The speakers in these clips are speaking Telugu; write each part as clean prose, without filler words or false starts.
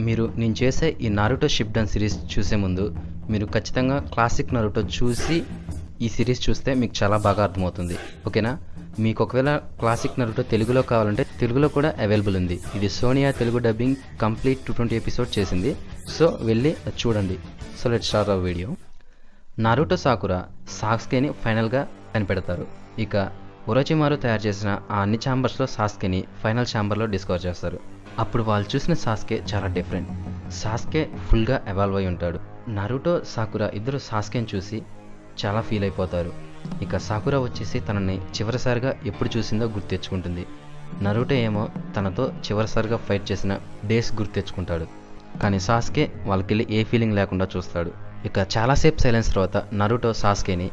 మీరు నేను చేసే ఈ నారుటో షిప్డన్ సిరీస్ చూసే ముందు మీరు ఖచ్చితంగా క్లాసిక్ నారుటో చూసి ఈ సిరీస్ చూస్తే మీకు చాలా బాగా అర్థమవుతుంది. ఓకేనా? మీకు ఒకవేళ క్లాసిక్ నారుటో తెలుగులో కావాలంటే తెలుగులో కూడా అవైలబుల్ ఉంది. ఇది Sonia Telugu dubbing complete 220 episode చేసింది. సో వెళ్ళి చూడండి. So let's start our video. Naruto Sakura సాస్కేని ఫైనల్గా కనిపెడతారు. ఇక ఒరోచిమారు తయారు చేసిన ఆ అన్ని ఛాంబర్స్లో సాస్కేని ఫైనల్ ఛాంబర్లో డిస్కవర్ చేస్తారు. అప్పుడు వాళ్ళు చూసిన సాస్కే చాలా డిఫరెంట్. సాస్కే ఫుల్గా ఎవాల్వ్ అయి ఉంటాడు. నారుటో సాకురా ఇద్దరు సాస్కేని చూసి చాలా ఫీల్ అయిపోతారు. ఇక సాకురా వచ్చేసి తనని చివరిసారిగా ఎప్పుడు చూసిందో గుర్తెచ్చుకుంటుంది. నారుటో ఏమో తనతో చివరిసారిగా ఫైట్ చేసిన డేస్ గుర్తెచ్చుకుంటాడు. కానీ సాస్కే వాళ్ళకెళ్ళి ఏ ఫీలింగ్ లేకుండా చూస్తాడు. ఇక చాలాసేపు సైలెన్స్ తర్వాత నారుటో సాస్కేని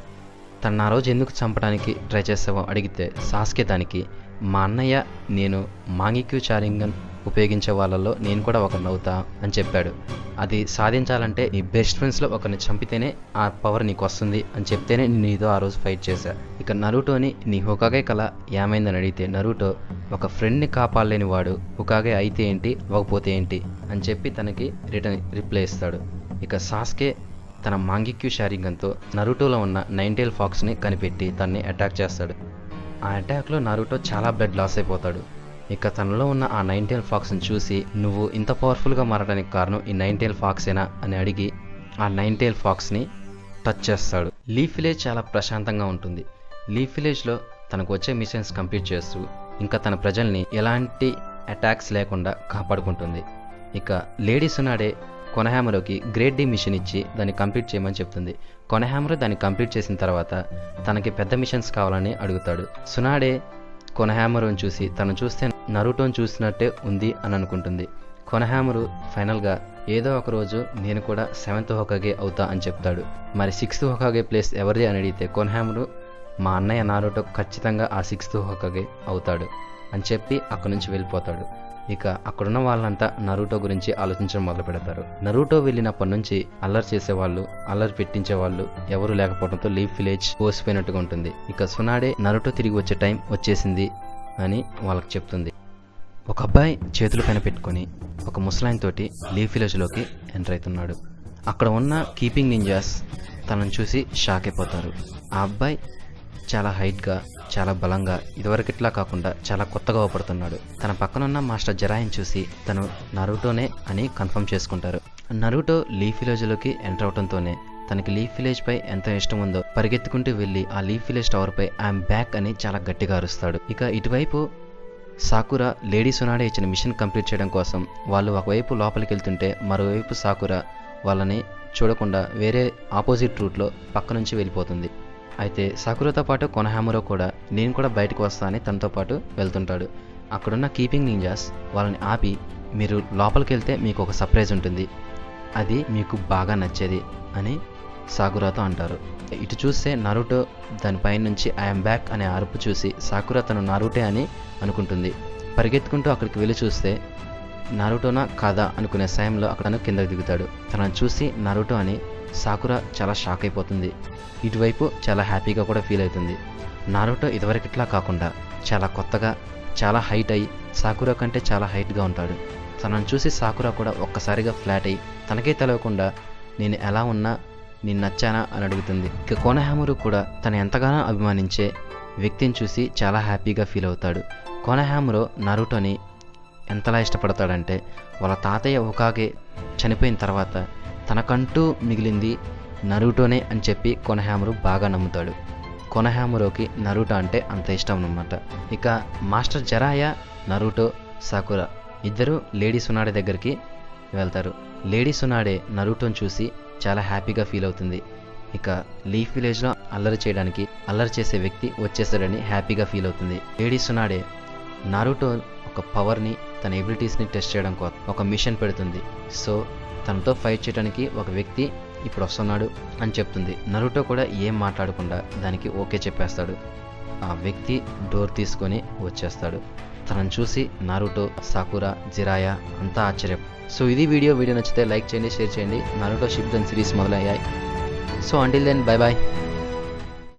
తను ఆ రోజు ఎందుకు చంపడానికి ట్రై చేసావో అడిగితే సాస్కే దానికి మా అన్నయ్య నేను మాంగిక్యూ చారింగన్ ఉపయోగించే వాళ్ళలో నేను కూడా ఒకరిని అవుతా అని చెప్పాడు. అది సాధించాలంటే నీ బెస్ట్ ఫ్రెండ్స్లో ఒకరిని చంపితేనే ఆ పవర్ నీకు వస్తుంది అని చెప్తేనే నేను నీతో ఆ రోజు ఫైట్ చేశా. ఇక నరుటోని నీ హోకాగే కళ ఏమైందని అడిగితే నరుటో ఒక ఫ్రెండ్ని కాపాడలేని వాడు హోకాగే అయితే ఏంటి అవ్వకపోతే ఏంటి అని చెప్పి తనకి రిప్లై ఇస్తాడు. ఇక సాస్కే తన మాంగిక్యూ షారింగన్తో నరుటోలో ఉన్న 9 టైల్ ఫాక్స్ని కనిపెట్టి తనని అటాక్ చేస్తాడు. ఆ అటాక్లో నరుటో చాలా బ్లడ్ లాస్ అయిపోతాడు. ఇక తనలో ఉన్న ఆ 9 టైల్ ఫాక్స్ని చూసి నువ్వు ఇంత పవర్ఫుల్గా మారడానికి కారణం ఈ 9 టైల్ ఫాక్సేనా అని అడిగి ఆ 9 టైల్ ఫాక్స్ని టచ్ చేస్తాడు. లీఫ్ విలేజ్ చాలా ప్రశాంతంగా ఉంటుంది. లీఫ్ విలేజ్లో తనకు వచ్చే మిషన్స్ కంప్లీట్ చేస్తూ ఇంకా తన ప్రజల్ని ఎలాంటి అటాక్స్ లేకుండా కాపాడుకుంటుంది. ఇక లేడీ సునాడే కొనహామరోకి గ్రేట్ డి మిషన్ ఇచ్చి దాన్ని కంప్లీట్ చేయమని చెప్తుంది. కొనహామరో దాన్ని కంప్లీట్ చేసిన తర్వాత తనకి పెద్ద మిషన్స్ కావాలని అడుగుతాడు. సునాడే కొనహామరోని చూసి తను చూస్తే నరుటోని చూసినట్టే ఉంది అని అనుకుంటుంది. కొనహామరు ఫైనల్గా ఏదో ఒక రోజు నేను కూడా 7th హోకాగే అవుతా అని చెప్తాడు. మరి 6th హోకాగే ప్లేస్ ఎవరిది అని అడిగితే కొనహామరు మా అన్నయ్య నారుటో ఖచ్చితంగా ఆ 6th హోకాగే అవుతాడు అని చెప్పి అక్కడి నుంచి వెళ్ళిపోతాడు. ఇక అక్కడున్న వాళ్ళంతా నరుటో గురించి ఆలోచించడం మొదలు పెడతారు. నరుటో వెళ్ళినప్పటి నుంచి అల్లరి చేసేవాళ్ళు అల్లరి పెట్టించేవాళ్ళు ఎవరు లేకపోవడంతో లీఫ్ విలేజ్ పోసిపోయినట్టుగా ఉంటుంది. ఇక సునాడే నరుటో తిరిగి వచ్చే టైం వచ్చేసింది అని వాళ్ళకి చెప్తుంది. ఒక అబ్బాయి చేతుల పైన పెట్టుకొని ఒక ముసలాయన తోటి లీఫ్ విలేజ్లోకి ఎంటర్ అవుతున్నాడు. అక్కడ ఉన్న కీపింగ్ నింజాస్ తనను చూసి షాక్ అయిపోతారు. ఆ అబ్బాయి చాలా హైట్గా చాలా బలంగా ఇదివరకిట్లా కాకుండా చాలా కొత్తగా అవపడుతున్నాడు. తన పక్కనున్న మాస్టర్ జరాయిని చూసి తను నరుటోనే అని కన్ఫర్మ్ చేసుకుంటారు. నరుటో లీఫ్ విలేజ్లోకి ఎంటర్ అవడంతోనే తనకి లీఫ్ విలేజ్ పై ఎంత ఇష్టం ఉందో పరిగెత్తుకుంటూ వెళ్ళి ఆ లీఫ్ విలేజ్ టవర్ పై ఐఎమ్ బ్యాక్ అని చాలా గట్టిగా అరుస్తాడు. ఇక ఇటువైపు సాకురా లేడీ సునాడే ఇచ్చిన మిషన్ కంప్లీట్ చేయడం కోసం వాళ్ళు ఒకవైపు లోపలికి వెళ్తుంటే మరోవైపు సాకురా వాళ్ళని చూడకుండా వేరే ఆపోజిట్ రూట్లో పక్క నుంచి వెళ్ళిపోతుంది. అయితే సాకురాతో పాటు కొనహామరో కూడా నేను కూడా బయటకు వస్తా అని తనతో పాటు వెళ్తుంటాడు. అక్కడున్న కీపింగ్ నింజాస్ వాళ్ళని ఆపి మీరు లోపలికి వెళ్తే మీకు ఒక సర్ప్రైజ్ ఉంటుంది, అది మీకు బాగా నచ్చేది అని సాకురాతో అంటారు. ఇటు చూస్తే నరుటో దానిపై నుంచి ఐఎమ్ బ్యాక్ అనే అరుపు చూసి సాకురా తను నారుటే అని అనుకుంటుంది. పరిగెత్తుకుంటూ అక్కడికి వెళ్ళి చూస్తే నారుటోనా కాదా అనుకునే సమయంలో అక్కడ కిందకి దిగుతాడు. తనను చూసి నారుటో అని సాకురా చాలా షాక్ అయిపోతుంది. ఇటువైపు చాలా హ్యాపీగా కూడా ఫీల్ అవుతుంది. నారుటో ఇదివరకిట్లా కాకుండా చాలా కొత్తగా చాలా హైట్ అయ్యి సాకురా కంటే చాలా హైట్గా ఉంటాడు. తనను చూసి సాకురా కూడా ఒక్కసారిగా ఫ్లాట్ అయ్యి తనకే తెలవకుండా నేను ఎలా ఉన్నా నేను నచ్చానా అని అడుగుతుంది. ఇక కొనహామరు కూడా తను ఎంతగానో అభిమానించే వ్యక్తిని చూసి చాలా హ్యాపీగా ఫీల్ అవుతాడు. కొనహామరు నారుటోని ఎంతలా ఇష్టపడతాడంటే వాళ్ళ తాతయ్య హోకాగే చనిపోయిన తర్వాత తనకంటూ మిగిలింది నరుటోనే అని చెప్పి కొనహామరు బాగా నమ్ముతాడు. కొనహామరోకి నరుటో అంటే అంత ఇష్టం అన్నమాట. ఇక మాస్టర్ జరాయా నరుటో సాకురా ఇద్దరు లేడీ సునాడే దగ్గరికి వెళ్తారు. లేడీ సునాడే నరుటోని చూసి చాలా హ్యాపీగా ఫీల్ అవుతుంది. ఇక లీఫ్ విలేజ్లో అల్లరి చేయడానికి అల్లరి చేసే వ్యక్తి వచ్చేసాడని హ్యాపీగా ఫీల్ అవుతుంది. లేడీ సునాడే నరుటో ఒక పవర్ని తన ఎబిలిటీస్ని టెస్ట్ చేయడం కోసం ఒక మిషన్ పెడుతుంది. సో తనతో ఫైట్ చేయడానికి ఒక వ్యక్తి ఇప్పుడు వస్తున్నాడు అని చెప్తుంది. నరుటో కూడా ఏం మాట్లాడకుండా దానికి ఓకే చెప్పేస్తాడు. ఆ వ్యక్తి డోర్ తీసుకొని వచ్చేస్తాడు. తనను చూసి నారుటో సాకురా జిరాయా అంతా ఆశ్చర్యం. సో ఇది వీడియో నచ్చితే లైక్ చేయండి, షేర్ చేయండి. నారుటో షిప్డన్ సిరీస్ మొదలయ్యాయి. So until then bye bye.